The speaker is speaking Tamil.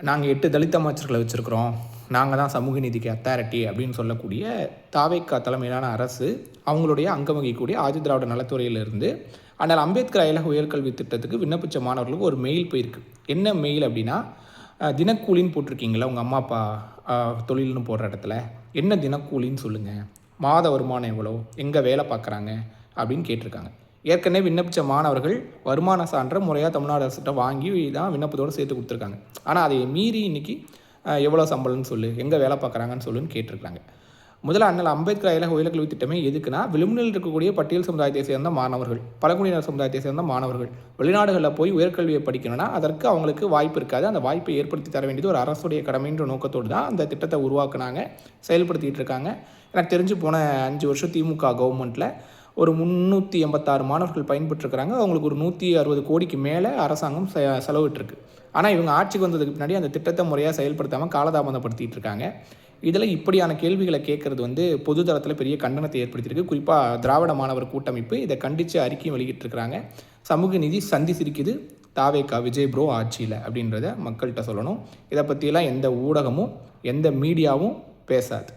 நாங்கள் 8 தலித் அமைச்சர்களை வச்சுருக்கிறோம், நாங்கள் தான் சமூக நீதிக்கு அத்தாரிட்டி அப்படின்னு சொல்லக்கூடிய தாவேக்கா தலைமையிலான அரசு அவங்களுடைய அங்கம் வகிக்கக்கூடிய ஆதிதிராவிட நலத்துறையிலிருந்து அண்ணல் அம்பேத்கர் அயலக உயர்கல்வி திட்டத்துக்கு விண்ணப்பித்த மாணவர்களுக்கு ஒரு மெயில் போயிருக்கு. என்ன மெயில் அப்படின்னா, தினக்கூலின்னு போட்டிருக்கீங்களா உங்கள் அம்மா அப்பா தொழில்னு போடுற இடத்துல, என்ன தினக்கூலின்னு சொல்லுங்கள், மாத வருமானம் எவ்வளோ, எங்கே வேலை பார்க்குறாங்க அப்படின்னு கேட்டிருக்காங்க. ஏற்கனவே விண்ணப்பித்த மாணவர்கள் வருமான சான்றை முறையாக தமிழ்நாடு அரசுகிட்ட வாங்கி தான் விண்ணப்பத்தோடு சேர்த்து கொடுத்துருக்காங்க. ஆனால் அதை மீறி இன்றைக்கி எவ்வளோ சம்பளம்னு சொல்லு, எங்கே வேலை பார்க்குறாங்கன்னு சொல்லுன்னு கேட்டிருக்காங்க. முதல்ல அண்ணல் அம்பேத்கர் அயலக உயர்கல்வி திட்டமே எதுக்குன்னா, விளிம்புநிலையில் இருக்கக்கூடிய பட்டியல் சமுதாயத்தை சேர்ந்த மாணவர்கள், பழங்குடியினர் சமுதாயத்தை சேர்ந்த மாணவர்கள் வெளிநாடுகளில் போய் உயர்கல்வியை படிக்கணும்னா அதற்கு அவங்களுக்கு வாய்ப்பு இருக்காது. அந்த வாய்ப்பை ஏற்படுத்தி தர வேண்டியது ஒரு அரசுடைய கடமைன்ற நோக்கத்தோடு தான் அந்த திட்டத்தை உருவாக்குனாங்க, செயல்படுத்திகிட்டு இருக்காங்க. எனக்கு தெரிஞ்சு போன 5 வருஷம் திமுக கவர்மெண்ட்டில் ஒரு 386 மாணவர்கள் பயன்பெற்றிருக்கிறாங்க. அவங்களுக்கு ஒரு 160 கோடிக்கு மேலே அரசாங்கம் செலவிட்டுருக்கு. ஆனால் இவங்க ஆட்சிக்கு வந்ததுக்கு பின்னாடி அந்த திட்டத்தை முறையாக செயல்படுத்தாமல் காலதாமதப்படுத்திட்டு இருக்காங்க. இதில் இப்படியான கேள்விகளை கேட்குறது பொது தளத்தில் பெரிய கண்டனத்தை ஏற்படுத்தியிருக்கு. குறிப்பாக திராவிட மாணவர் கூட்டமைப்பு இதை கண்டித்து அறிக்கையும் வெளியிட்டிருக்கிறாங்க. சமூக நீதி சந்தி சிரிக்குது, தாவேக்கா விஜய் ப்ரோ ஆட்சியில் அப்படின்றத மக்கள்கிட்ட சொல்லணும். இதை பற்றியெல்லாம் எந்த ஊடகமும் எந்த மீடியாவும் பேசாது.